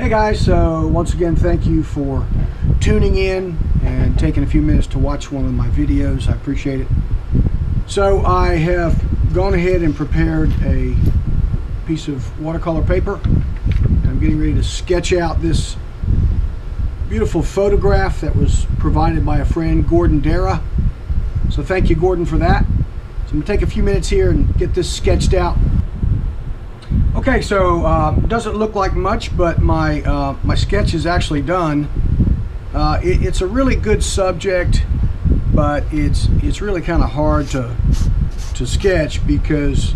Hey guys, so once again thank you for tuning in and taking a few minutes to watch one of my videos. I appreciate it. So I have gone ahead and prepared a piece of watercolor paper. I'm getting ready to sketch out this beautiful photograph that was provided by a friend, Gordon Dara. So thank you, Gordon, for that. So I'm going to take a few minutes here and get this sketched out. Okay, so doesn't look like much, but my my sketch is actually done. It's a really good subject, but it's really kind of hard to sketch because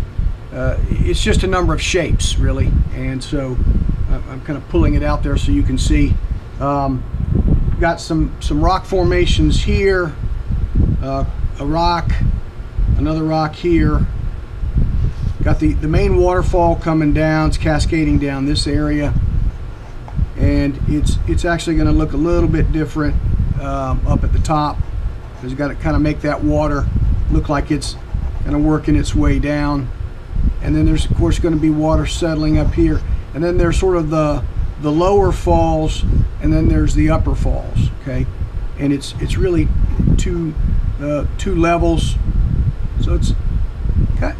it's just a number of shapes, really. And so I'm kind of pulling it out there so you can see. Got some rock formations here, a rock, another rock here. Got the main waterfall coming down. It's cascading down this area, and it's actually going to look a little bit different up at the top, because you got to kind of make that water look like it's kind of working its way down. And then there's of course going to be water settling up here, and then there's sort of the lower falls, and then there's the upper falls. Okay, and it's really two levels, so it's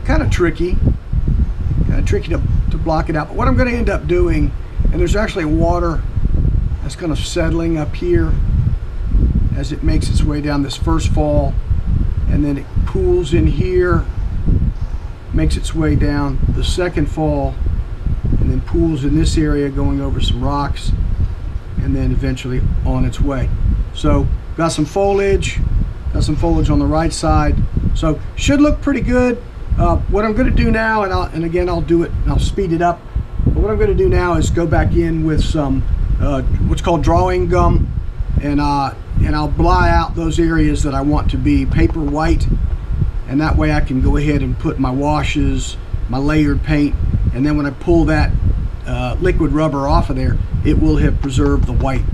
kind of tricky to block it out. But what I'm going to end up doing, and there's actually water that's kind of settling up here as it makes its way down this first fall, and then it pools in here, makes its way down the second fall, and then pools in this area going over some rocks, and then eventually on its way. So got some foliage on the right side, so should look pretty good. What I'm going to do now, and again I'll do it, I'll speed it up, but what I'm going to do now is go back in with some what's called drawing gum, and I'll bly out those areas that I want to be paper white, and that way I can go ahead and put my washes, my layered paint, and then when I pull that liquid rubber off of there, it will have preserved the white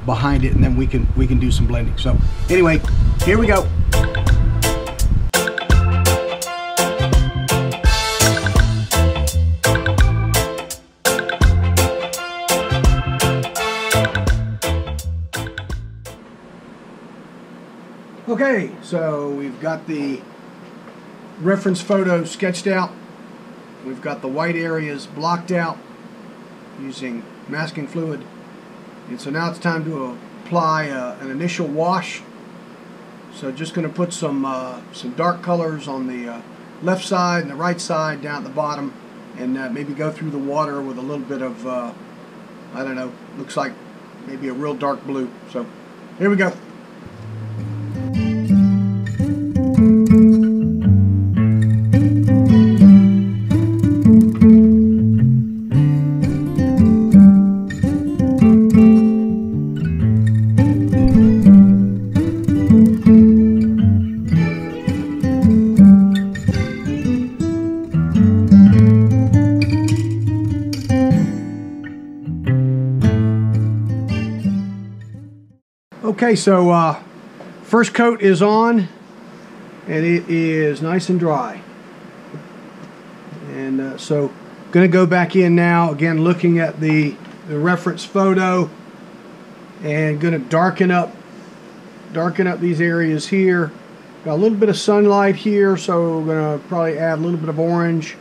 behind it, and then we can do some blending. So anyway, here we go. Okay, so we've got the reference photo sketched out. We've got the white areas blocked out using masking fluid. And so now it's time to apply an initial wash. So just going to put some dark colors on the left side and the right side down at the bottom, and maybe go through the water with a little bit of, I don't know, looks like maybe a real dark blue. So here we go. Okay, so first coat is on, and it is nice and dry. And so going to go back in now, again looking at the reference photo, and going to darken up these areas here. Got a little bit of sunlight here, so we're going to probably add a little bit of orange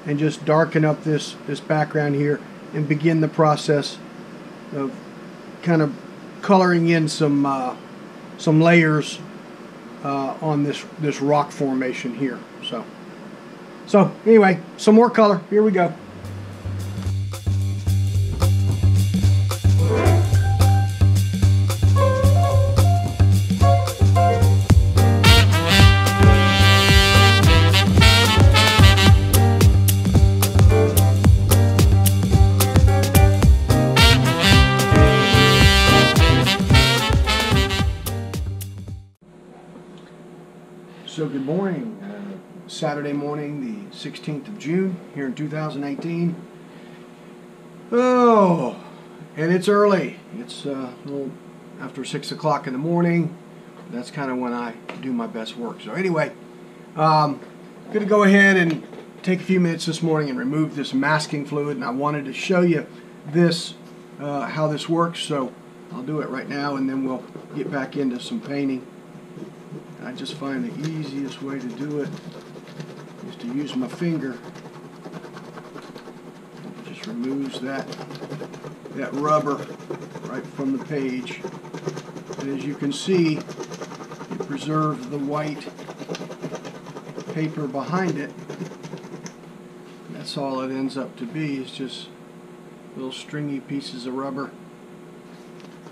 and just darken up this background here, and begin the process of kind of coloring in some layers on this rock formation here. So anyway, some more color. Here we go. So good morning, Saturday morning, the 16th of June, here in 2018. Oh, and it's early. It's a little after 6 o'clock in the morning. That's kind of when I do my best work. So anyway, I'm going to go ahead and take a few minutes this morning and remove this masking fluid. And I wanted to show you this how this works, so I'll do it right now and then we'll get back into some painting. I just find the easiest way to do it is to use my finger. It just removes that rubber right from the page. And as you can see, it preserves the white paper behind it. That's all it ends up to be, is just little stringy pieces of rubber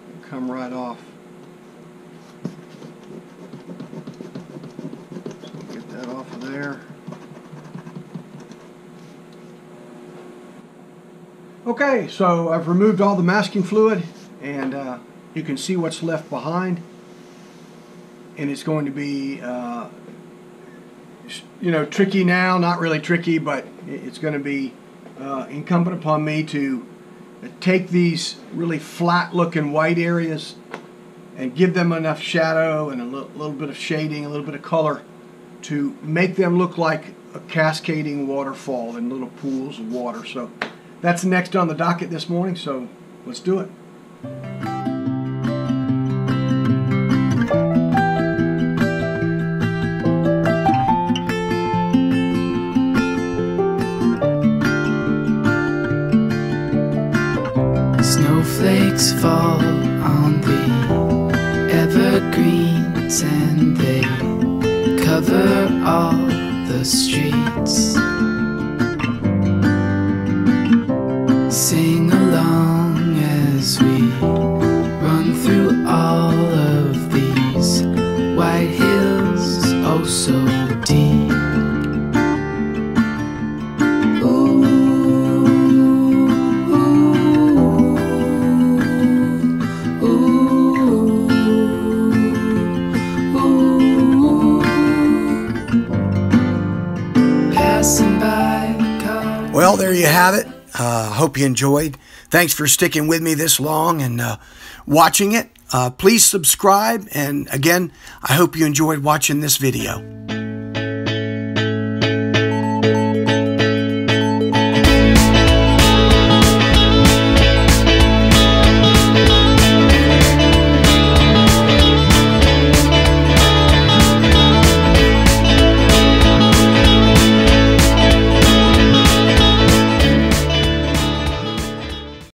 that come right off. So get that off of there. Okay, so I've removed all the masking fluid, and you can see what's left behind. And it's going to be you know, tricky now, not really tricky, but it's going to be incumbent upon me to take these really flat looking white areas and give them enough shadow and a little bit of shading, a little bit of color to make them look like a cascading waterfall in little pools of water. So that's next on the docket this morning, so let's do it. Snowflakes fall on the evergreens and they cover all the streets. Sing along as we run through all of these white hills, oh so deep. Well, there you have it. Hope you enjoyed. Thanks for sticking with me this long and watching it. Please subscribe. And again, I hope you enjoyed watching this video.